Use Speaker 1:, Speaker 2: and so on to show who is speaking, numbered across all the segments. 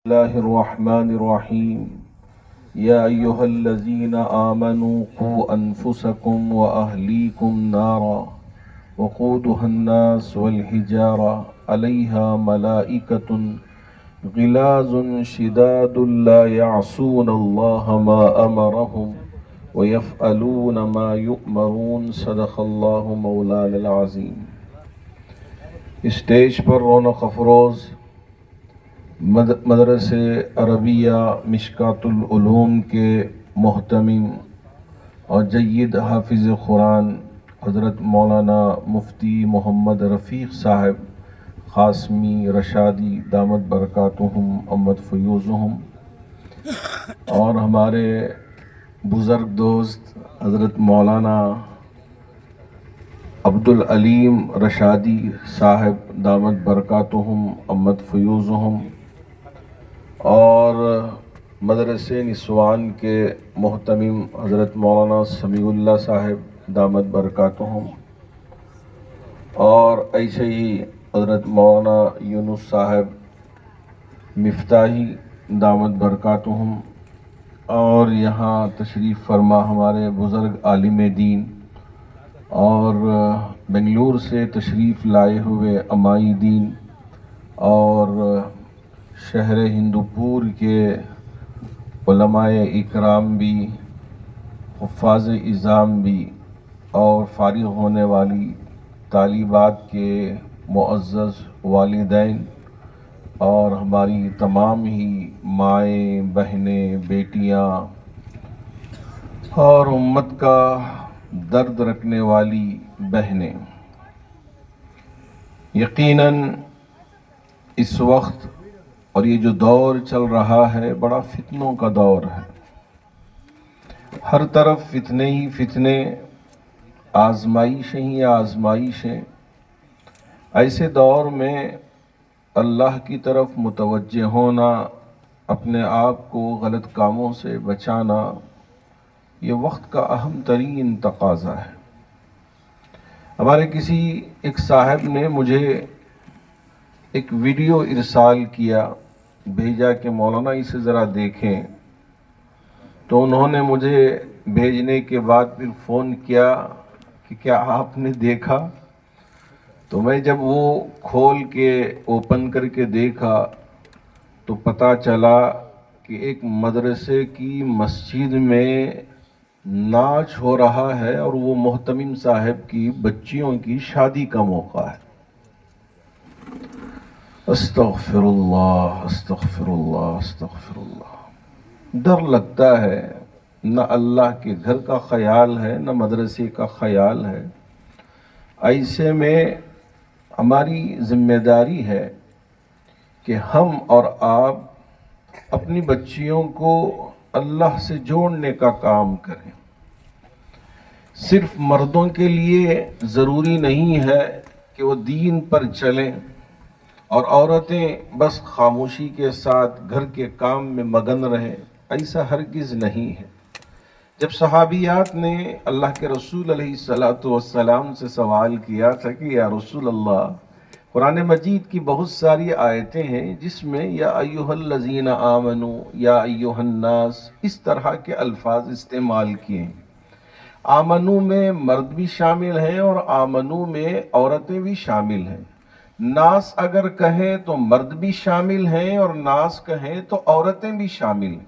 Speaker 1: الله الرحمن الرحيم يا أيها الذين آمنوا قوا أنفسكم وأهليكم نارا وقودها الناس والحجارة عليها ملائكة غلاظ شداد لا يعصون الله ما أمرهم ويفعلون ما يؤمرون صدق الله مولانا العظيم۔ اسٹیج پر رونق افروز مدرسے عربیہ مشکات العلوم کے محتمم اور جید حافظ قرآن حضرت مولانا مفتی محمد رفیق صاحب قاسمی رشادی دامت برکاتہم امت فیوزہم، اور ہمارے بزرگ دوست حضرت مولانا عبدالعلیم رشادی صاحب دامت برکاتہم امت فیوزہم، اور مدرسے نسوان کے محتمم حضرت مولانا سمیع اللہ صاحب دامت برکاتہم، اور ایسے ہی حضرت مولانا یونس صاحب مفتاحی دامت برکاتہم، اور یہاں تشریف فرما ہمارے بزرگ عالم دین اور بنگلور سے تشریف لائے ہوئے امائی دین اور شہر ہندوپور کے علماء اکرام بھی، حفاظ اعظام بھی، اور فارغ ہونے والی طالبات کے معزز والدین اور ہماری تمام ہی مائیں بہنیں بیٹیاں اور امت کا درد رکھنے والی بہنیں، یقیناً اس وقت اور یہ جو دور چل رہا ہے بڑا فتنوں کا دور ہے، ہر طرف فتنے ہی فتنے، آزمائشیں ہی آزمائشیں۔ ایسے دور میں اللہ کی طرف متوجہ ہونا، اپنے آپ کو غلط کاموں سے بچانا، یہ وقت کا اہم ترین تقاضا ہے۔ ہمارے کسی ایک صاحب نے مجھے ایک ویڈیو ارسال کیا، بھیجا کہ مولانا اسے ذرا دیکھیں، تو انہوں نے مجھے بھیجنے کے بعد پھر فون کیا کہ کیا آپ نے دیکھا؟ تو میں جب وہ کھول کے اوپن کر کے دیکھا تو پتہ چلا کہ ایک مدرسے کی مسجد میں ناچ ہو رہا ہے، اور وہ محتمم صاحب کی بچیوں کی شادی کا موقع ہے۔ استغفر اللہ استغفر اللہ استغفر اللہ۔ ڈر لگتا ہے، نہ اللہ کے گھر کا خیال ہے نہ مدرسے کا خیال ہے۔ ایسے میں ہماری ذمہ داری ہے کہ ہم اور آپ اپنی بچیوں کو اللہ سے جوڑنے کا کام کریں۔ صرف مردوں کے لیے ضروری نہیں ہے کہ وہ دین پر چلیں اور عورتیں بس خاموشی کے ساتھ گھر کے کام میں مگن رہیں، ایسا ہرگز نہیں ہے۔ جب صحابیات نے اللہ کے رسول علیہ السلام سے سوال کیا تھا کہ یا رسول اللہ، قرآن مجید کی بہت ساری آیتیں ہیں جس میں یا ایھا الذین آمنوا یا ایھا الناس اس طرح کے الفاظ استعمال کیے ہیں۔ آمنو میں مرد بھی شامل ہیں اور آمنو میں عورتیں بھی شامل ہیں۔ ناس اگر کہیں تو مرد بھی شامل ہیں اور ناس کہیں تو عورتیں بھی شامل ہیں،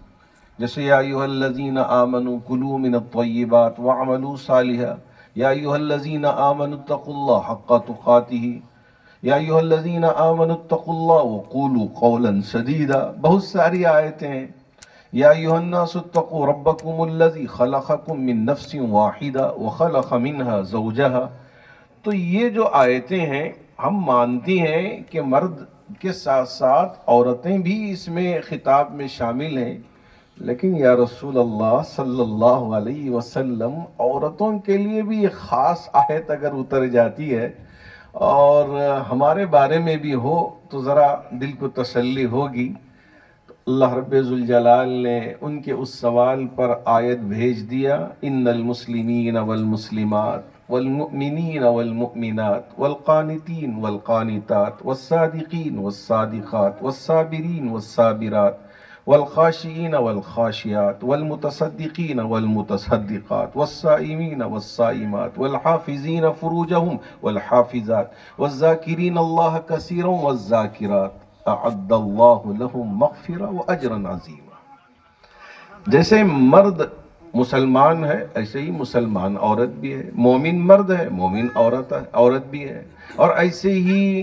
Speaker 1: جیسے یا ایھا الذین آمنوا کلوا من الطیبات واعملوا صالحا، یا ایھا الذین آمنوا اتقوا اللہ حق تقاتہ، یا ایھا الذین آمنوا اتقوا اللہ وقولوا قولا سدیدا۔ بہت ساری آیتیں ہیں۔ یا ایھا الناس اتقوا ربکم الذی خلقکم من نفس واحدہ وخلق منها زوجہا۔ تو یہ جو آیتیں ہیں، ہم مانتے ہیں کہ مرد کے ساتھ ساتھ عورتیں بھی اس میں خطاب میں شامل ہیں، لیکن یا رسول اللہ صلی اللہ علیہ وسلم، عورتوں کے لیے بھی ایک خاص آیت اگر اتر جاتی ہے اور ہمارے بارے میں بھی ہو تو ذرا دل کو تسلی ہوگی۔ تو اللہ رب ذوالجلال نے ان کے اس سوال پر آیت بھیج دیا، ان المسلمین والمسلمات والمؤمنین والمؤمنات والقانتین والقانتات والصادقین والصادقات والصابرین والصابرات والخاشعین والخاشعات والمتصدقین والمتصدقات والصائمین والصائمات والحافظین فروجہم والحافظات والذاکرین اللہ کثیرا والذاکرات اعد اللہ لہم مغفرہ واجرا عظیما۔ جیسے مرد مسلمان ہے ایسے ہی مسلمان عورت بھی ہے، مومن مرد ہے مومن عورت بھی ہے، اور ایسے ہی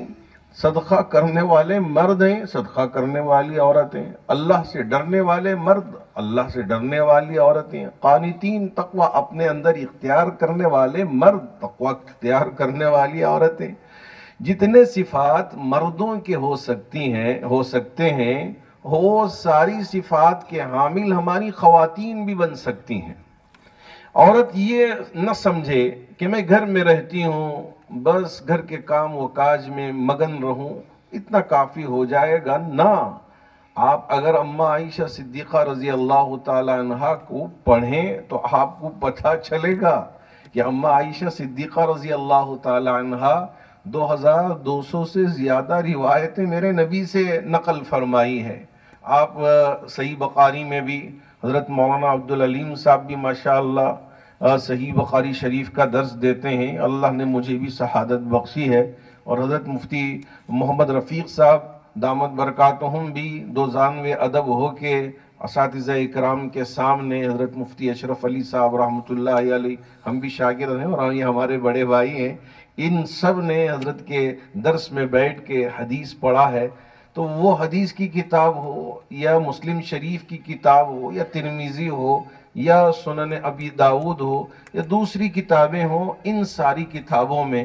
Speaker 1: صدقہ کرنے والے مرد ہیں صدقہ کرنے والی عورتیں، اللہ سے ڈرنے والے مرد اللہ سے ڈرنے والی عورتیں، قانتین تقوی اپنے اندر اختیار کرنے والے مرد تقوی اختیار کرنے والی عورتیں۔ جتنے صفات مردوں کے ہو سکتے ہیں وہ ساری صفات کے حامل ہماری خواتین بھی بن سکتی ہیں۔ عورت یہ نہ سمجھے کہ میں گھر میں رہتی ہوں بس گھر کے کام و کاج میں مگن رہوں اتنا کافی ہو جائے گا، نہ۔ آپ اگر اماں عائشہ صدیقہ رضی اللہ تعالی عنہا کو پڑھیں تو آپ کو پتہ چلے گا کہ اماں عائشہ صدیقہ رضی اللہ تعالی عنہا 2200 سے زیادہ روایتیں میرے نبی سے نقل فرمائی ہے۔ آپ صحیح بخاری میں بھی حضرت مولانا عبدالعلیم صاحب بھی ماشاءاللہ صحیح بخاری شریف کا درس دیتے ہیں، اللہ نے مجھے بھی شہادت بخشی ہے، اور حضرت مفتی محمد رفیق صاحب دامت برکاتہم بھی دو جانب ادب ہو کے اساتذہ اکرام کے سامنے، حضرت مفتی اشرف علی صاحب رحمۃ اللہ علیہ ہم بھی شاگرد ہیں اور یہ ہمارے بڑے بھائی ہیں، ان سب نے حضرت کے درس میں بیٹھ کے حدیث پڑھا ہے۔ تو وہ حدیث کی کتاب ہو یا مسلم شریف کی کتاب ہو یا ترمذی ہو یا سنن ابی داؤد ہو یا دوسری کتابیں ہوں، ان ساری کتابوں میں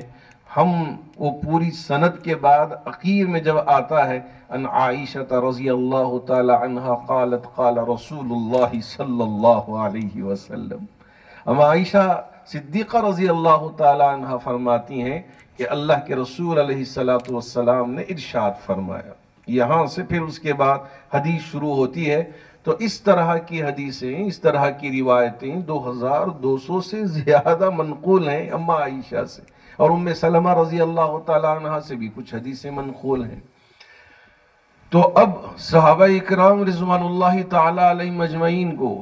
Speaker 1: ہم وہ پوری سند کے بعد اخیر میں جب آتا ہے ان عائشہ رضی اللہ تعالی عنہا قالت قال رسول اللہ صلی اللہ علیہ وسلم، اما عائشہ صدیقہ رضی اللہ تعالی عنہ فرماتی ہیں کہ اللہ کے رسول علیہ السلام نے ارشاد فرمایا۔ یہاں سے پھر اس کے بعد حدیث شروع ہوتی ہے، تو اس طرح کی حدیثیں اس طرح کی روایتیں 2200 سے زیادہ منقول ہیں اماں عائشہ سے، اور ام سلمہ رضی اللہ تعالی عنہ سے بھی کچھ حدیثیں منقول ہیں۔ تو اب صحابہ اکرام رضوان اللہ تعالی علیہ مجمعین کو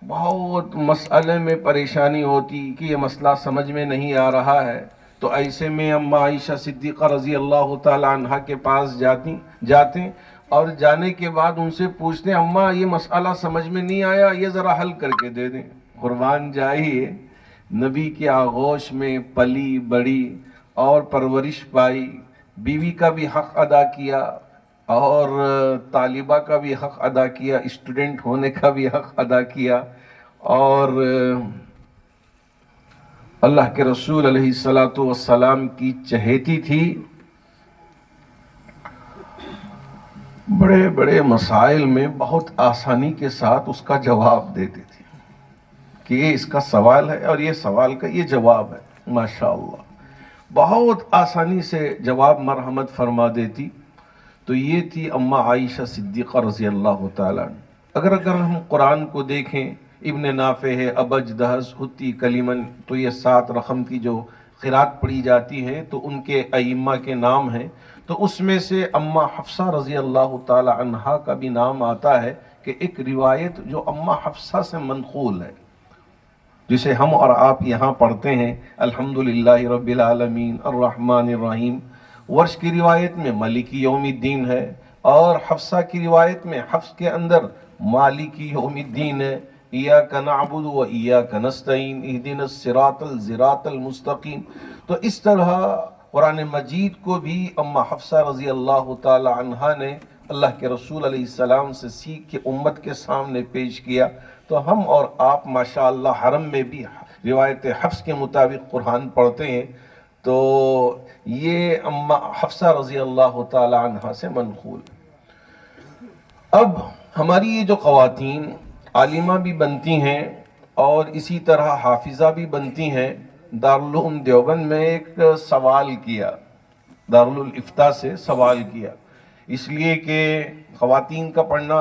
Speaker 1: بہت مسئلے میں پریشانی ہوتی کہ یہ مسئلہ سمجھ میں نہیں آ رہا ہے، تو ایسے میں اماں عائشہ صدیقہ رضی اللہ تعالی عنہ کے پاس جاتے اور جانے کے بعد ان سے پوچھتے اماں یہ مسئلہ سمجھ میں نہیں آیا، یہ ذرا حل کر کے دے دیں۔ قربان جائیے، نبی کے آغوش میں پلی بڑی اور پرورش پائی، بیوی کا بھی حق ادا کیا اور طالبہ کا بھی حق ادا کیا، اسٹوڈنٹ ہونے کا بھی حق ادا کیا، اور اللہ کے رسول علیہ السلام کی چہیتی تھی، بڑے بڑے مسائل میں بہت آسانی کے ساتھ اس کا جواب دیتی تھی کہ یہ اس کا سوال ہے اور یہ سوال کا یہ جواب ہے، ماشاءاللہ بہت آسانی سے جواب مرحمت فرما دیتی۔ تو یہ تھی اماں عائشہ صدیقہ رضی اللہ تعالیٰ عنہ۔ اگر ہم قرآن کو دیکھیں، ابن نافع ہے، ابج دہس حتی کلیمن، تو یہ 7 رقم کی جو قرات پڑھی جاتی ہے تو ان کے ائمہ کے نام ہیں، تو اس میں سے اماں حفصہ رضی اللہ تعالی عنہا کا بھی نام آتا ہے کہ ایک روایت جو اماں حفصہ سے منقول ہے، جسے ہم اور آپ یہاں پڑھتے ہیں الحمدللہ رب العالمین الرحمن الرحیم۔ ورش کی روایت میں مالکی یوم الدین ہے، اور حفصہ کی روایت میں حفص کے اندر مالکی یوم الدین ہے، ایاک نعبد و ایاک نستعین اہدنا الصراط المستقیم۔ تو اس طرح قرآن مجید کو بھی اماں حفصہ رضی اللہ تعالی عنہا نے اللہ کے رسول علیہ السلام سے سیکھ کے امت کے سامنے پیش کیا۔ تو ہم اور آپ ماشاءاللہ حرم میں بھی روایت حفص کے مطابق قرآن پڑھتے ہیں، تو یہ اماں حفصہ رضی اللہ تعالی عنہ سے منقول۔ اب ہماری یہ جو خواتین عالمہ بھی بنتی ہیں اور اسی طرح حافظہ بھی بنتی ہیں، دارالعلوم دیوبند میں ایک سوال کیا، دارالفتاء سے سوال کیا، اس لیے کہ خواتین کا پڑھنا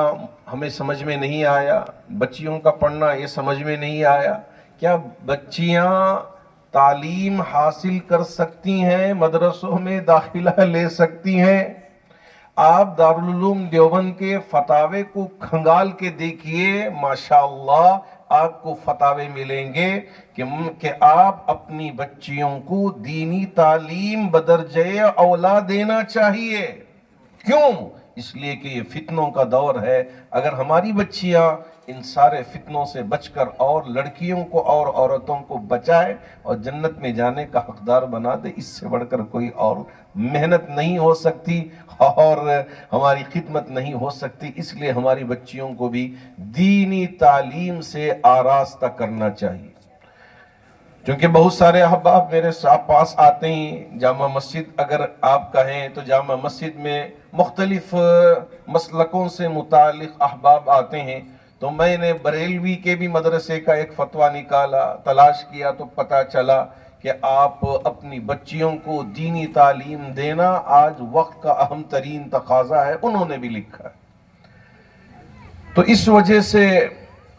Speaker 1: ہمیں سمجھ میں نہیں آیا، بچیوں کا پڑھنا یہ سمجھ میں نہیں آیا، کیا بچیاں تعلیم حاصل کر سکتی ہیں، مدرسوں میں داخلہ لے سکتی ہیں۔ آپ دارالعلوم دیوبند کے فتاوے کو کھنگال کے دیکھیے، ماشاءاللہ آپ کو فتاوے ملیں گے کہ آپ اپنی بچیوں کو دینی تعلیم بدرجہ اولا دینا چاہیے۔ کیوں؟ اس لیے کہ یہ فتنوں کا دور ہے۔ اگر ہماری بچیاں ان سارے فتنوں سے بچ کر اور لڑکیوں کو اور عورتوں کو بچائے اور جنت میں جانے کا حقدار بنا دے، اس سے بڑھ کر کوئی اور محنت نہیں ہو سکتی اور ہماری خدمت نہیں ہو سکتی۔ اس لیے ہماری بچیوں کو بھی دینی تعلیم سے آراستہ کرنا چاہیے۔ کیونکہ بہت سارے احباب میرے پاس آتے ہیں، جامع مسجد اگر آپ کہیں تو جامع مسجد میں مختلف مسلکوں سے متعلق احباب آتے ہیں، تو میں نے بریلوی کے بھی مدرسے کا ایک فتویٰ نکالا، تلاش کیا تو پتہ چلا کہ آپ اپنی بچیوں کو دینی تعلیم دینا آج وقت کا اہم ترین تقاضا ہے، انہوں نے بھی لکھا ہے۔ تو اس وجہ سے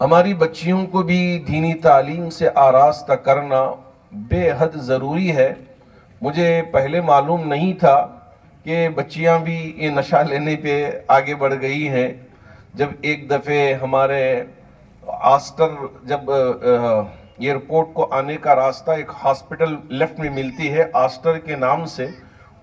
Speaker 1: ہماری بچیوں کو بھی دینی تعلیم سے آراستہ کرنا بے حد ضروری ہے۔ مجھے پہلے معلوم نہیں تھا کہ بچیاں بھی یہ نشہ لینے پہ آگے بڑھ گئی ہیں۔ جب ایک دفعہ ہمارے آسٹر جب ایئرپورٹ کو آنے کا راستہ ایک ہاسپٹل لیفٹ میں ملتی ہے آسٹر کے نام سے،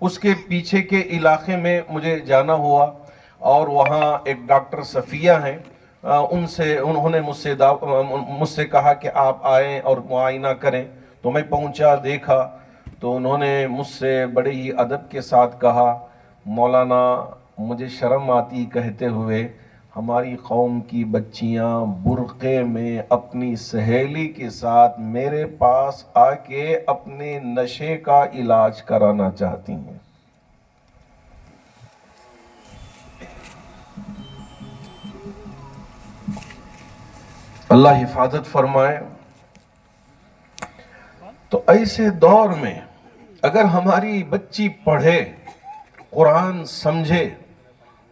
Speaker 1: اس کے پیچھے کے علاقے میں مجھے جانا ہوا اور وہاں ایک ڈاکٹر صفیہ ہیں، انہوں نے مجھ سے کہا کہ آپ آئیں اور معائنہ کریں۔ تو میں پہنچا، دیکھا تو انہوں نے مجھ سے بڑے ہی ادب کے ساتھ کہا، مولانا مجھے شرم آتی کہتے ہوئے، ہماری قوم کی بچیاں برقعے میں اپنی سہیلی کے ساتھ میرے پاس آ کے اپنے نشے کا علاج کرانا چاہتی ہیں۔ اللہ حفاظت فرمائے۔ تو ایسے دور میں اگر ہماری بچی پڑھے، قرآن سمجھے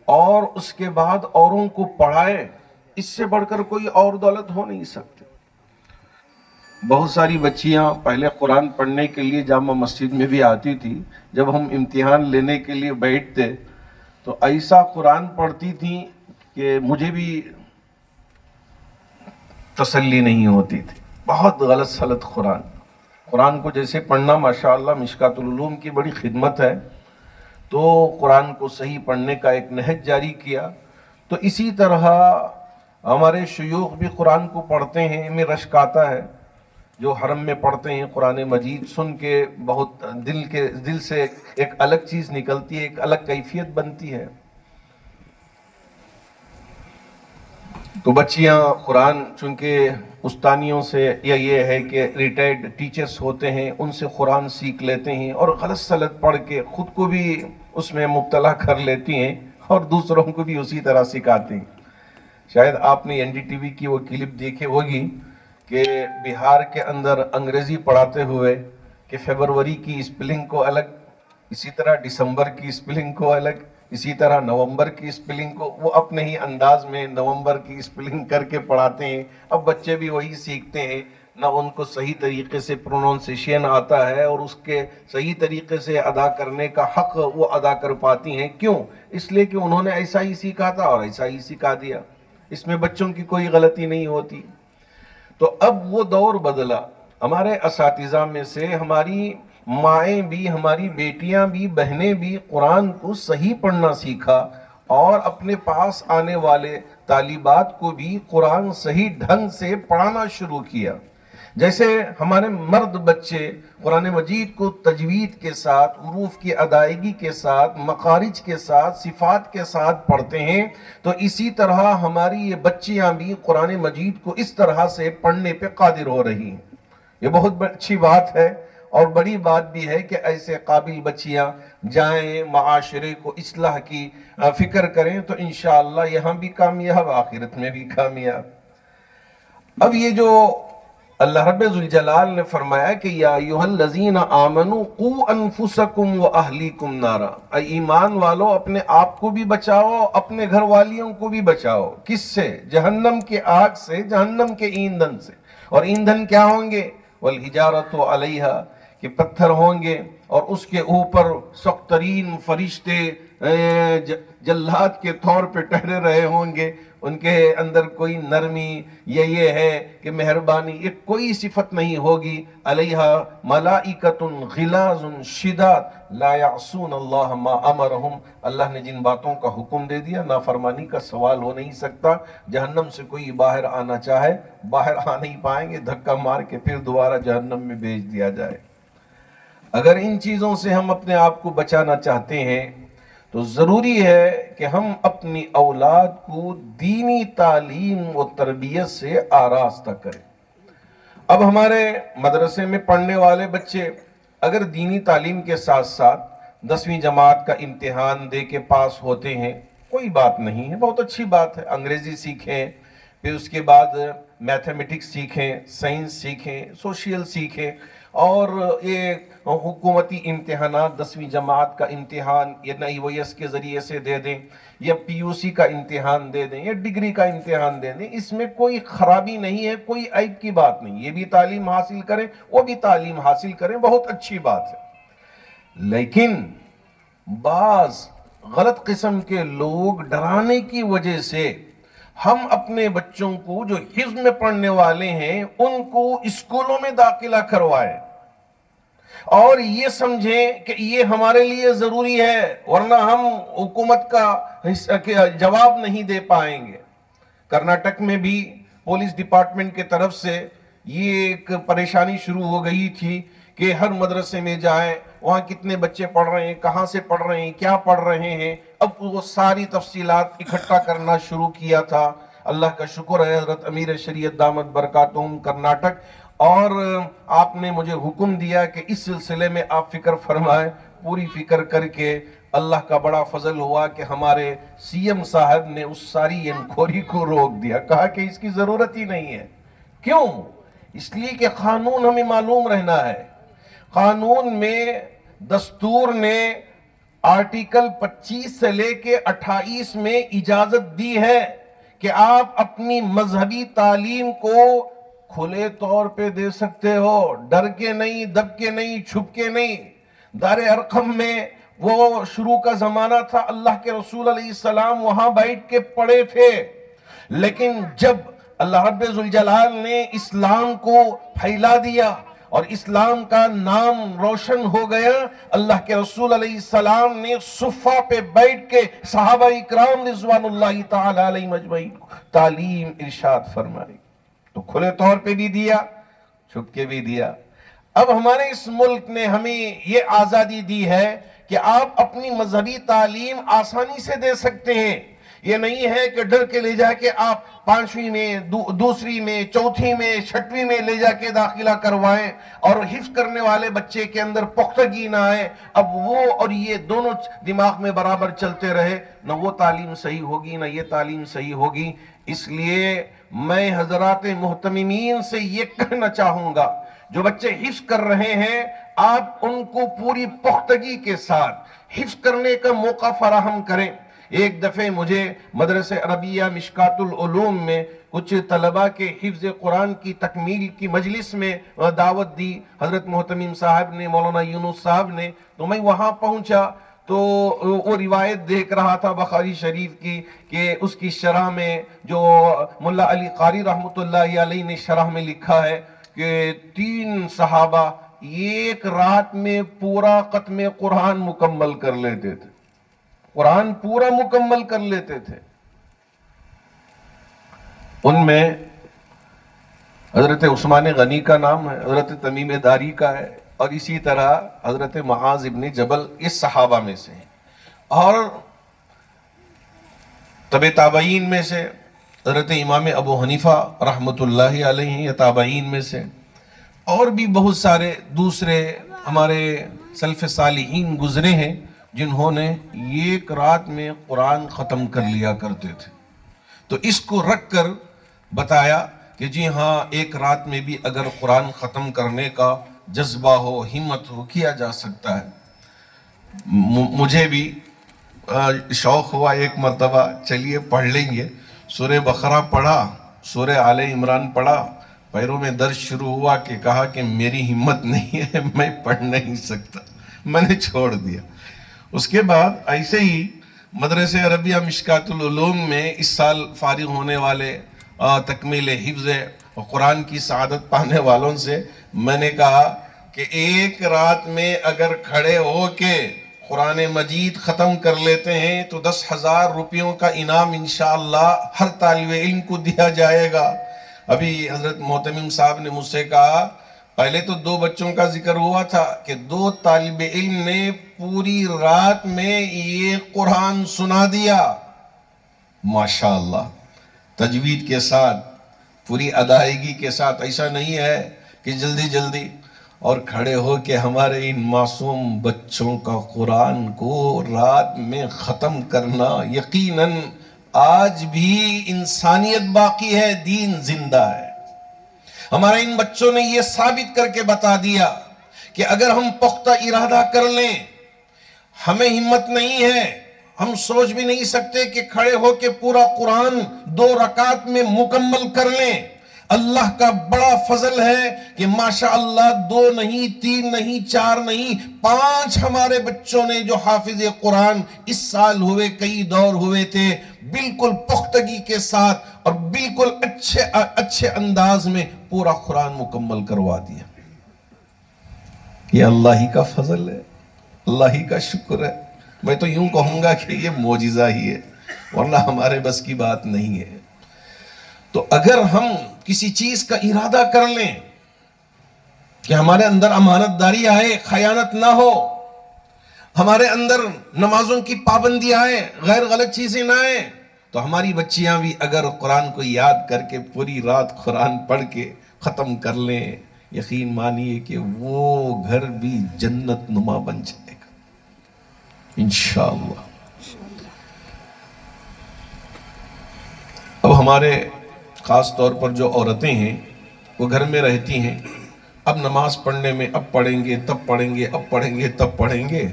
Speaker 1: اور اس کے بعد اوروں کو پڑھائے، اس سے بڑھ کر کوئی اور دولت ہو نہیں سکتی۔ بہت ساری بچیاں پہلے قرآن پڑھنے کے لیے جامع مسجد میں بھی آتی تھی، جب ہم امتحان لینے کے لیے بیٹھتے تو ایسا قرآن پڑھتی تھیں کہ مجھے بھی تسلی نہیں ہوتی تھی۔ بہت غلط سلط قرآن کو جیسے پڑھنا ماشاءاللہ مشکات العلوم کی بڑی خدمت ہے، تو قرآن کو صحیح پڑھنے کا ایک نہج جاری کیا۔ تو اسی طرح ہمارے شیوخ بھی قرآن کو پڑھتے ہیں، میں رشک آتا ہے جو حرم میں پڑھتے ہیں قرآن مجید، سن کے بہت دل سے ایک الگ چیز نکلتی ہے، ایک الگ کیفیت بنتی ہے۔ تو بچیاں قرآن چونکہ استانیوں سے یا یہ ہے کہ ریٹائرڈ ٹیچرز ہوتے ہیں، ان سے قرآن سیکھ لیتے ہیں اور غلط سلط پڑھ کے خود کو بھی اس میں مبتلا کر لیتی ہیں اور دوسروں کو بھی اسی طرح سکھاتی ہیں۔ شاید آپ نے NDTV کی وہ کلپ دیکھے ہوگی کہ بہار کے اندر انگریزی پڑھاتے ہوئے کہ فیبروری کی اسپیلنگ کو الگ، اسی طرح دسمبر کی اسپیلنگ کو الگ، اسی طرح نومبر کی اسپیلنگ کو وہ اپنے ہی انداز میں نومبر کی اسپیلنگ کر کے پڑھاتے ہیں۔ اب بچے بھی وہی سیکھتے ہیں، نہ ان کو صحیح طریقے سے پروننسیشن آتا ہے اور اس کے صحیح طریقے سے ادا کرنے کا حق وہ ادا کر پاتی ہیں۔ کیوں؟ اس لیے کہ انہوں نے ایسا ہی سیکھا تھا اور ایسا ہی سکھا دیا۔ اس میں بچوں کی کوئی غلطی نہیں ہوتی۔ تو اب وہ دور بدلا، ہمارے اساتذہ میں سے ہماری مائیں بھی، ہماری بیٹیاں بھی، بہنیں بھی قرآن کو صحیح پڑھنا سیکھا اور اپنے پاس آنے والے طالبات کو بھی قرآن صحیح ڈھنگ سے پڑھانا شروع کیا۔ جیسے ہمارے مرد بچے قرآن مجید کو تجوید کے ساتھ، حروف کی ادائیگی کے ساتھ، مخارج کے ساتھ، صفات کے ساتھ پڑھتے ہیں، تو اسی طرح ہماری یہ بچیاں بھی قرآن مجید کو اس طرح سے پڑھنے پہ قادر ہو رہی ہیں۔ یہ بہت اچھی بات ہے اور بڑی بات بھی ہے کہ ایسے قابل بچیاں جائیں، معاشرے کو اصلاح کی فکر کریں، تو انشاءاللہ یہاں بھی کامیاب، آخرت میں بھی کامیاب۔ اب یہ جو اللہ رب ذوالجلال نے فرمایا کہ یا ایھا الذین آمنوا قوا انفسکم واہلیکم نارا، اے ایمان والو اپنے آپ کو بھی بچاؤ، اپنے گھر والیوں کو بھی بچاؤ۔ کس سے؟ جہنم کے آگ سے، جہنم کے ایندھن سے۔ اور ایندھن کیا ہوں گے؟ والحجارۃ علیہا کہ پتھر ہوں گے اور اس کے اوپر سخت ترین فرشتے جلاد کے طور پہ ٹہرے رہے ہوں گے، ان کے اندر کوئی نرمی یا یہ ہے کہ مہربانی، یہ کوئی صفت نہیں ہوگی. علیہا ملائکۃ غلاظ شداد لا یعصون اللہ ما امرہم. اللہ نے جن باتوں کا حکم دے دیا، نافرمانی کا سوال ہو نہیں سکتا. جہنم سے کوئی باہر آنا چاہے باہر آ نہیں پائیں گے، دھکا مار کے پھر دوبارہ جہنم میں بھیج دیا جائے. اگر ان چیزوں سے ہم اپنے آپ کو بچانا چاہتے ہیں تو ضروری ہے کہ ہم اپنی اولاد کو دینی تعلیم و تربیت سے آراستہ کریں. اب ہمارے مدرسے میں پڑھنے والے بچے اگر دینی تعلیم کے ساتھ ساتھ 10ویں جماعت کا امتحان دے کے پاس ہوتے ہیں، کوئی بات نہیں ہے، بہت اچھی بات ہے. انگریزی سیکھیں، پھر اس کے بعد میتھمیٹکس سیکھیں، سائنس سیکھیں، سوشل سیکھیں، اور یہ حکومتی امتحانات 10ویں جماعت کا امتحان یا NIOS کے ذریعے سے دے دیں، یا PUC کا امتحان دے دیں، یا ڈگری کا امتحان دے دیں. اس میں کوئی خرابی نہیں ہے، کوئی عیب کی بات نہیں. یہ بھی تعلیم حاصل کریں، وہ بھی تعلیم حاصل کریں، بہت اچھی بات ہے. لیکن بعض غلط قسم کے لوگ ڈرانے کی وجہ سے ہم اپنے بچوں کو جو حفظ میں پڑھنے والے ہیں ان کو اسکولوں میں داخلہ کروائیں اور یہ سمجھیں کہ یہ ہمارے لیے ضروری ہے، ورنہ ہم حکومت کا جواب نہیں دے پائیں گے. کرناٹک میں بھی پولیس ڈپارٹمنٹ کے طرف سے یہ ایک پریشانی شروع ہو گئی تھی کہ ہر مدرسے میں جائیں، وہاں کتنے بچے پڑھ رہے ہیں، کہاں سے پڑھ رہے ہیں، کیا پڑھ رہے ہیں. اب وہ ساری تفصیلات اکٹھا کرنا شروع کیا تھا. اللہ کا شکر ہے حضرت امیر شریعت دامت برکاتہم کرناٹک، اور آپ نے مجھے حکم دیا کہ اس سلسلے میں آپ فکر فرمائیں. پوری فکر کر کے اللہ کا بڑا فضل ہوا کہ ہمارے CM صاحب نے اس ساری انکوائری کو روک دیا، کہا کہ اس کی ضرورت ہی نہیں ہے. کیوں؟ اس لیے کہ قانون ہمیں معلوم رہنا ہے. قانون میں دستور نے آرٹیکل 25 سے لے کے 28 میں اجازت دی ہے کہ آپ اپنی مذہبی تعلیم کو کھلے طور پہ دے سکتے ہو، ڈر کے نہیں، دب کے نہیں، چھپ کے نہیں. دار ارقم میں وہ شروع کا زمانہ تھا، اللہ کے رسول علیہ السلام وہاں بیٹھ کے پڑھے تھے. لیکن جب اللہ رب ذوالجلال نے اسلام کو پھیلا دیا اور اسلام کا نام روشن ہو گیا، اللہ کے رسول علیہ السلام نے صفہ پہ بیٹھ کے صحابہ اکرام رضوان اللہ تعالی علیہ مجمعین کو تعلیم ارشاد فرمائی. تو کھلے طور پہ بھی دیا، چھپ کے بھی دیا. اب ہمارے اس ملک نے ہمیں یہ آزادی دی ہے کہ آپ اپنی مذہبی تعلیم آسانی سے دے سکتے ہیں. یہ نہیں ہے کہ ڈر کے لے جا کے آپ 5ویں میں، 2ری میں، 4تھی میں، 6ویں میں لے جا کے داخلہ کروائیں اور حفظ کرنے والے بچے کے اندر پختگی نہ آئے. اب وہ اور یہ دونوں دماغ میں برابر چلتے رہے، نہ وہ تعلیم صحیح ہوگی نہ یہ تعلیم صحیح ہوگی. اس لیے میں حضرات محتممین سے یہ کہنا چاہوں گا، جو بچے حفظ کر رہے ہیں آپ ان کو پوری پختگی کے ساتھ حفظ کرنے کا موقع فراہم کریں. ایک دفعہ مجھے مدرسہ عربیہ مشکات العلوم میں کچھ طلبہ کے حفظ قرآن کی تکمیل کی مجلس میں دعوت دی حضرت محتمم صاحب نے، مولانا یونس صاحب نے. تو میں وہاں پہنچا تو وہ روایت دیکھ رہا تھا بخاری شریف کی کہ اس کی شرح میں جو ملا علی قاری رحمۃ اللہ علیہ نے شرح میں لکھا ہے کہ 3 صحابہ ایک رات میں پورا ختم قرآن مکمل کر لیتے تھے، قرآن پورا مکمل کر لیتے تھے. ان میں حضرت عثمان غنی کا نام ہے، حضرت تمیم داری کا ہے، اور اسی طرح حضرت معاذ ابن جبل اس صحابہ میں سے ہیں. اور تبع تابعین میں سے حضرت امام ابو حنیفہ رحمۃ اللہ علیہ یا تابعین میں سے، اور بھی بہت سارے دوسرے ہمارے سلف صالحین گزرے ہیں جنہوں نے ایک رات میں قرآن ختم کر لیا کرتے تھے. تو اس کو رکھ کر بتایا کہ جی ہاں، ایک رات میں بھی اگر قرآن ختم کرنے کا جذبہ ہو، ہمت ہو، کیا جا سکتا ہے. مجھے بھی شوق ہوا ایک مرتبہ، چلیے پڑھ لیں گے. سورہ بقرہ پڑھا، سورہ آل عمران پڑھا، پیروں میں درد شروع ہوا کہ کہا کہ میری ہمت نہیں ہے، میں پڑھ نہیں سکتا، میں نے چھوڑ دیا۔ اس کے بعد ایسے ہی مدرسہ عربیہ مشکات العلوم میں اس سال فارغ ہونے والے تکمیل حفظ اور قرآن کی سعادت پانے والوں سے میں نے کہا کہ ایک رات میں اگر کھڑے ہو کے قرآن مجید ختم کر لیتے ہیں تو 10,000 روپیوں کا انعام انشاءاللہ ہر طالب علم کو دیا جائے گا۔ ابھی حضرت محتمم صاحب نے مجھ سے کہا، پہلے تو 2 بچوں کا ذکر ہوا تھا کہ 2 طالب علم نے پوری رات میں یہ قرآن سنا دیا، ماشاءاللہ، تجوید کے ساتھ، پوری ادائیگی کے ساتھ۔ ایسا نہیں ہے کہ جلدی جلدی، اور کھڑے ہو کے ہمارے ان معصوم بچوں کا قرآن کو رات میں ختم کرنا، یقیناً آج بھی انسانیت باقی ہے، دین زندہ ہے۔ ہمارے ان بچوں نے یہ ثابت کر کے بتا دیا کہ اگر ہم پختہ ارادہ کر لیں، ہمیں ہمت نہیں ہے، ہم سوچ بھی نہیں سکتے کہ کھڑے ہو کے پورا قرآن 2 رکعت میں مکمل کر لیں۔ اللہ کا بڑا فضل ہے کہ ماشاءاللہ 2 نہیں، 3 نہیں، 4 نہیں، 5 ہمارے بچوں نے جو حافظ قرآن اس سال ہوئے، کئی دور ہوئے تھے، بالکل پختگی کے ساتھ اور بالکل اچھے انداز میں پورا قرآن مکمل کروا دیا۔ یہ اللہ ہی کا فضل ہے، اللہ ہی کا شکر ہے۔ میں تو یوں کہوں گا کہ یہ معجزہ ہی ہے، ورنہ ہمارے بس کی بات نہیں ہے۔ تو اگر ہم کسی چیز کا ارادہ کر لیں کہ ہمارے اندر امانت داری آئے، خیانت نہ ہو، ہمارے اندر نمازوں کی پابندی آئے، غیر غلط چیزیں نہ آئیں، تو ہماری بچیاں بھی اگر قرآن کو یاد کر کے پوری رات قرآن پڑھ کے ختم کر لیں، یقین مانیے کہ وہ گھر بھی جنت نما بن جائے گا انشاءاللہ۔ اب ہمارے خاص طور پر جو عورتیں ہیں وہ گھر میں رہتی ہیں، اب نماز پڑھنے میں اب پڑھیں گے تب پڑھیں گے، اب پڑھیں گے تب پڑھیں گے،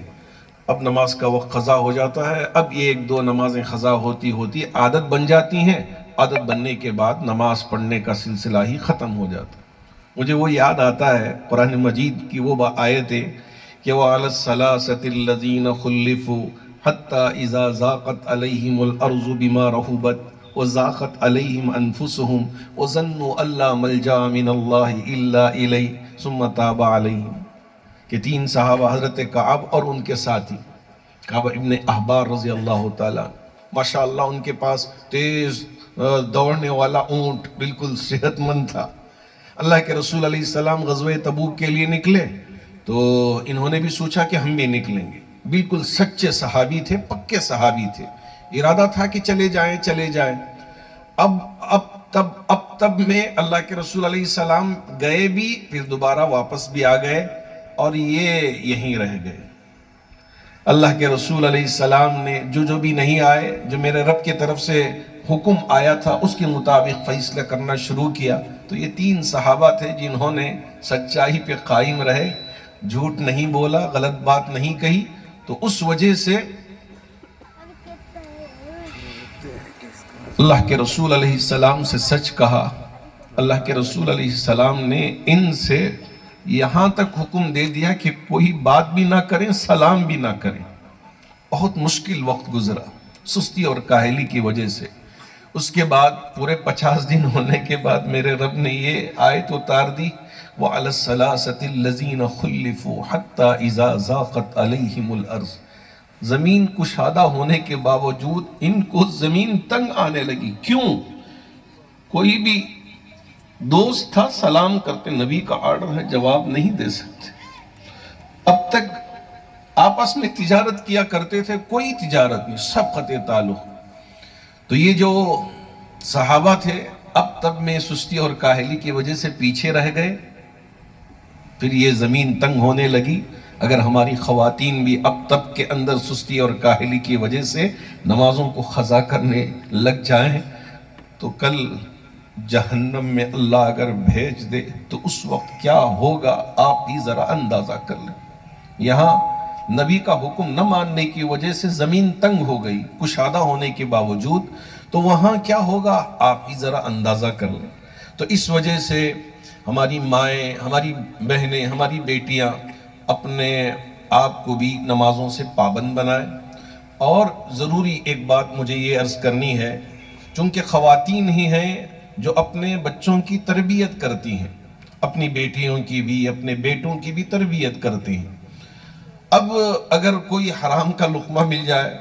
Speaker 1: اب نماز کا وقت قضا ہو جاتا ہے، اب 1-2 نمازیں قضا ہوتی عادت بن جاتی ہیں، عادت بننے کے بعد نماز پڑھنے کا سلسلہ ہی ختم ہو جاتا ہے۔ مجھے وہ یاد آتا ہے قرآن مجید کی وہ آیتیں کہ وَعَلَى الثَّلَاثَةِ الَّذِينَ خُلِّفُوا حَتَّى إِذَا ضَاقَتْ عَلَيْهِمُ الْأَرْضُ بِمَا رَحُبَتْ وَضَاقَتْ عَلَيْهِمْ أَنفُسُهُمْ وَظَنُّوا أَن لَّا مَلْجَأَ مِنَ اللَّهِ إِلَّا إِلَيْهِ ثُمَّ تَابَ عَلَيْهِمْ کہ 3 صحابہ حضرت کعب اور ان کے ساتھی کعب ابن احبار رضی اللہ تعالیٰ، ماشاءاللہ ان کے پاس تیز دوڑنے والا اونٹ بالکل صحت مند تھا۔ اللہ کے رسول علیہ السلام غزوہ تبوک کے لیے نکلے تو انہوں نے بھی سوچا کہ ہم بھی نکلیں گے، بالکل سچے صحابی تھے، پکے صحابی تھے، ارادہ تھا کہ چلے جائیں۔ اب تب میں اللہ کے رسول علیہ السلام گئے بھی، پھر دوبارہ واپس بھی آ گئے اور یہ یہیں رہ گئے۔ اللہ کے رسول علیہ السلام نے جو بھی نہیں آئے، جو میرے رب کی طرف سے حکم آیا تھا اس کے مطابق فیصلہ کرنا شروع کیا۔ تو یہ 3 صحابہ تھے جنہوں نے سچائی پہ قائم رہے، جھوٹ نہیں بولا، غلط بات نہیں کہی، تو اس وجہ سے اللہ کے رسول علیہ السلام سے سچ کہا۔ اللہ کے رسول علیہ السلام نے ان سے یہاں تک حکم دے دیا کہ کوئی بات بھی نہ کریں، سلام بھی نہ کریں۔ بہت مشکل وقت گزرا سستی اور کاہلی کی وجہ سے۔ اس کے بعد پورے 50 دن ہونے کے بعد میرے رب نے یہ آیت اتار دی، وَعَلَى الثَّلَاثَةِ الَّذِينَ خُلِّفُوا حَتَّى إِذَا ضَاقَتْ عَلَيْهِمُ الْأَرْضُ۔ زمین کشادہ ہونے کے باوجود ان کو زمین تنگ آنے لگی۔ کیوں؟ کوئی بھی دوست تھا سلام کرتے، نبی کا آرڈر ہے، جواب نہیں دے سکتے۔ اب تک آپس میں تجارت کیا کرتے تھے، کوئی تجارت نہیں، سب قطع تعلق۔ تو یہ جو صحابہ تھے اب تب میں سستی اور کاہلی کی وجہ سے پیچھے رہ گئے، پھر یہ زمین تنگ ہونے لگی۔ اگر ہماری خواتین بھی اب تب کے اندر سستی اور کاہلی کی وجہ سے نمازوں کو قضا کرنے لگ جائیں تو کل جہنم میں اللہ اگر بھیج دے تو اس وقت کیا ہوگا آپ ہی ذرا اندازہ کر لیں۔ یہاں نبی کا حکم نہ ماننے کی وجہ سے زمین تنگ ہو گئی کشادہ ہونے کے باوجود، تو وہاں کیا ہوگا آپ ہی ذرا اندازہ کر لیں۔ تو اس وجہ سے ہماری مائیں، ہماری بہنیں، ہماری بیٹیاں اپنے آپ کو بھی نمازوں سے پابند بنائیں۔ اور ضروری ایک بات مجھے یہ عرض کرنی ہے، چونکہ خواتین ہی ہیں جو اپنے بچوں کی تربیت کرتی ہیں، اپنی بیٹیوں کی بھی، اپنے بیٹوں کی بھی تربیت کرتی ہیں۔ اب اگر کوئی حرام کا لقمہ مل جائے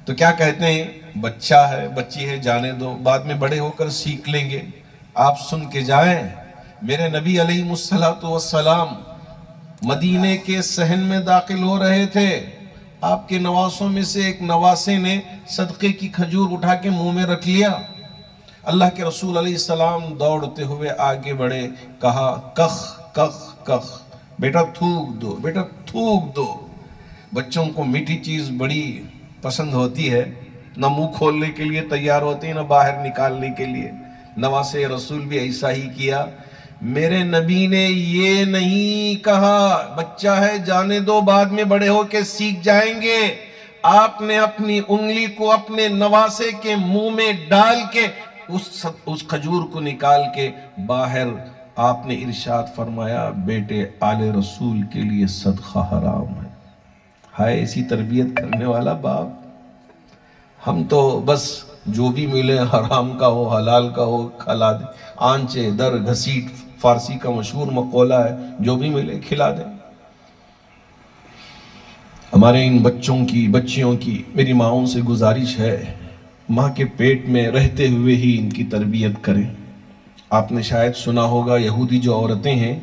Speaker 1: تو کیا کہتے ہیں، بچہ ہے، بچی ہے، جانے دو، بعد میں بڑے ہو کر سیکھ لیں گے۔ آپ سن کے جائیں، میرے نبی علیہ السلام مدینے کے صحن میں داخل ہو رہے تھے، آپ کے نواسوں میں سے ایک نواسے نے صدقے کی کھجور اٹھا کے منہ میں رکھ لیا۔ اللہ کے رسول علیہ السلام دوڑتے ہوئے آگے بڑھے، کہا کخ کخ کخ، بیٹا تھوک دو، بیٹا تھوک دو۔ بچوں کو میٹھی چیز بڑی پسند ہوتی ہے، نہ منہ کھولنے کے لیے تیار ہوتے ہیں، نہ باہر نکالنے کے لیے۔ نواسے رسول بھی ایسا ہی کیا۔ میرے نبی نے یہ نہیں کہا بچہ ہے جانے دو، بعد میں بڑے ہو کے سیکھ جائیں گے۔ آپ نے اپنی انگلی کو اپنے نواسے کے منہ میں ڈال کے اس کھجور کو نکال کے باہر آپ نے ارشاد فرمایا، بیٹے آل رسول کے لیے صدقہ حرام ہے۔ ہائے ایسی تربیت کرنے والا باپ! ہم تو بس جو بھی ملے، حرام کا ہو حلال کا ہو کھلا دیں، آنچے در گھسیٹ فارسی کا مشہور مقولہ ہے، جو بھی ملے کھلا دیں۔ ہمارے ان بچیوں کی میری ماؤں سے گزارش ہے، ماں کے پیٹ میں رہتے ہوئے ہی ان کی تربیت کریں۔ آپ نے شاید سنا ہوگا، یہودی جو عورتیں ہیں،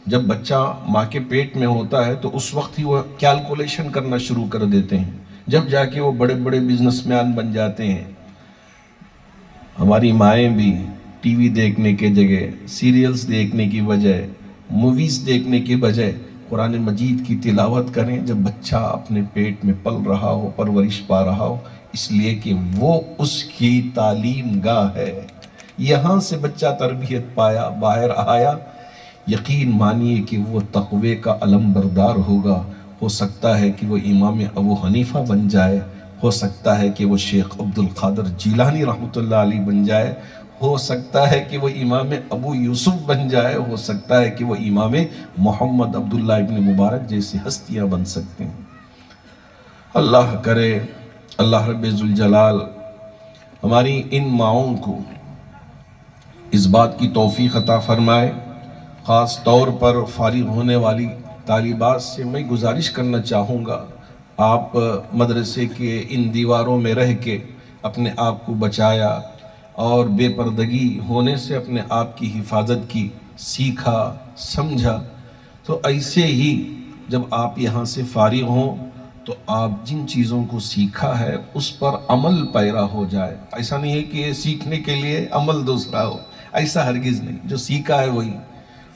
Speaker 1: جب بچہ ماں کے پیٹ میں ہوتا ہے تو اس وقت ہی وہ کیلکولیشن کرنا شروع کر دیتے ہیں، جب جا کے وہ بڑے بڑے بزنس مین بن جاتے ہیں۔ ہماری مائیں بھی ٹی وی دیکھنے کے جگہ، سیریلز دیکھنے کی بجائے، موویز دیکھنے کی بجائے قرآن مجید کی تلاوت کریں جب بچہ اپنے پیٹ میں پل رہا ہو، پرورش پا رہا ہو، اس لیے کہ وہ اس کی تعلیم گاہ ہے۔ یہاں سے بچہ تربیت پایا، باہر آیا، یقین مانیے کہ وہ تقوی کا علم بردار ہوگا۔ ہو سکتا ہے کہ وہ امام ابو حنیفہ بن جائے، ہو سکتا ہے کہ وہ شیخ عبد القادر جیلانی رحمۃ اللہ علیہ بن جائے، ہو سکتا ہے کہ وہ امام ابو یوسف بن جائے، ہو سکتا ہے کہ وہ امام محمد عبداللہ ابن مبارک جیسی ہستیاں بن سکتے ہیں۔ اللہ کرے، اللہ رب ذوالجلال ہماری ان ماؤں کو اس بات کی توفیق عطا فرمائے۔ خاص طور پر فارغ ہونے والی طالبات سے میں گزارش کرنا چاہوں گا، آپ مدرسے کے ان دیواروں میں رہ کے اپنے آپ کو بچایا اور بے پردگی ہونے سے اپنے آپ کی حفاظت کی، سیکھا سمجھا، تو ایسے ہی جب آپ یہاں سے فارغ ہوں تو آپ جن چیزوں کو سیکھا ہے اس پر عمل پیرا ہو جائے۔ ایسا نہیں ہے کہ سیکھنے کے لیے عمل دوسرا ہو، ایسا ہرگز نہیں، جو سیکھا ہے وہی۔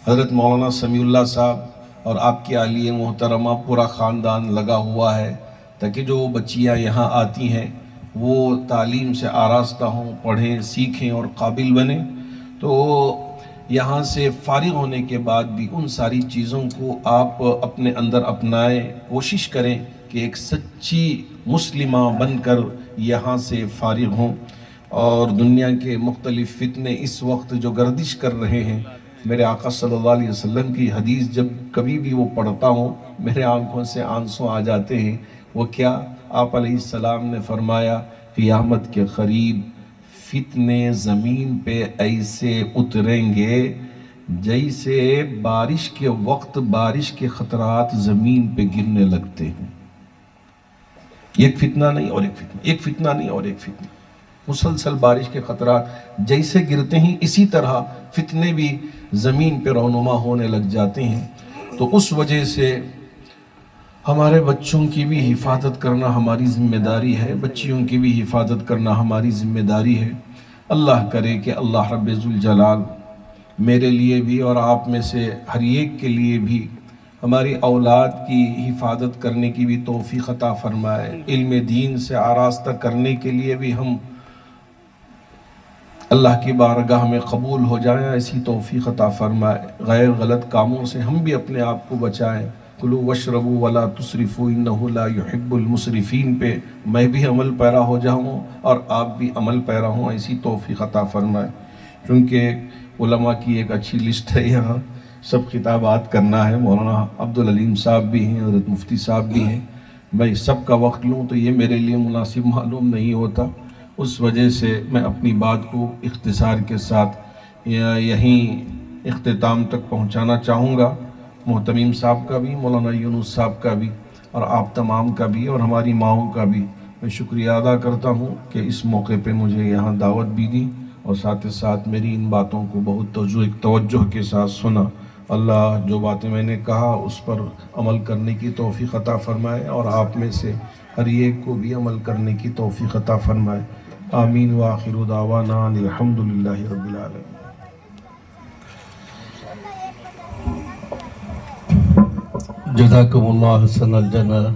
Speaker 1: حضرت مولانا سمیع اللہ صاحب اور آپ کی اہلیہ محترمہ پورا خاندان لگا ہوا ہے تاکہ جو بچیاں یہاں آتی ہیں وہ تعلیم سے آراستہ ہوں، پڑھیں سیکھیں اور قابل بنیں۔ تو یہاں سے فارغ ہونے کے بعد بھی ان ساری چیزوں کو آپ اپنے اندر اپنائیں، کوشش کریں کہ ایک سچی مسلمہ بن کر یہاں سے فارغ ہوں۔ اور دنیا کے مختلف فتنے اس وقت جو گردش کر رہے ہیں، میرے آقا صلی اللہ علیہ وسلم کی حدیث جب کبھی بھی وہ پڑھتا ہوں میرے آنکھوں سے آنسو آ جاتے ہیں۔ وہ کیا؟ آپ علیہ السلام نے فرمایا، قیامت کے قریب فتنے زمین پہ ایسے اتریں گے جیسے بارش کے وقت بارش کے خطرات زمین پہ گرنے لگتے ہیں۔ ایک فتنہ نہیں اور ایک فتنہ، ایک فتنہ نہیں اور ایک فتنہ، مسلسل بارش کے خطرات جیسے گرتے ہیں اسی طرح فتنے بھی زمین پہ رونما ہونے لگ جاتے ہیں۔ تو اس وجہ سے ہمارے بچوں کی بھی حفاظت کرنا ہماری ذمہ داری ہے، بچیوں کی بھی حفاظت کرنا ہماری ذمہ داری ہے۔ اللہ کرے کہ اللہ رب ذوالجلال میرے لیے بھی اور آپ میں سے ہر ایک کے لیے بھی ہماری اولاد کی حفاظت کرنے کی بھی توفیق عطا فرمائے، علم دین سے آراستہ کرنے کے لیے بھی ہم اللہ کی بارگاہ میں قبول ہو جائیں، ایسی توفیق عطا فرمائے۔ غیر غلط کاموں سے ہم بھی اپنے آپ کو بچائیں۔ کلوا واشربوا ولا تسرفوا انہ لا يحب المسرفین پہ میں بھی عمل پیرا ہو جاؤں اور آپ بھی عمل پیرا ہوں، ایسی توفیق عطا فرمائے۔ کیونکہ علماء کی ایک اچھی لسٹ ہے یہاں، سب خطابات کرنا ہے، مولانا عبدالعلیم صاحب بھی ہیں، حضرت مفتی صاحب بھی ہیں، میں سب کا وقت لوں تو یہ میرے لیے مناسب معلوم نہیں ہوتا، اس وجہ سے میں اپنی بات کو اختصار کے ساتھ یہیں اختتام تک پہنچانا چاہوں گا۔ محتمیم صاحب کا بھی، مولانا یونس صاحب کا بھی، اور آپ تمام کا بھی، اور ہماری ماؤں کا بھی میں شکریہ ادا کرتا ہوں کہ اس موقع پہ مجھے یہاں دعوت بھی دی اور ساتھ ساتھ میری ان باتوں کو بہت توجہ کے ساتھ سنا۔ اللہ جو باتیں میں نے کہا اس پر عمل کرنے کی توفیق عطا فرمائے، اور آپ میں سے ہر ایک کو بھی عمل کرنے کی توفیق عطا فرمائے۔ آمین وآخر دعوانا الحمدللہ رب العالمین۔
Speaker 2: جزاکم اللہ حسن الجزا۔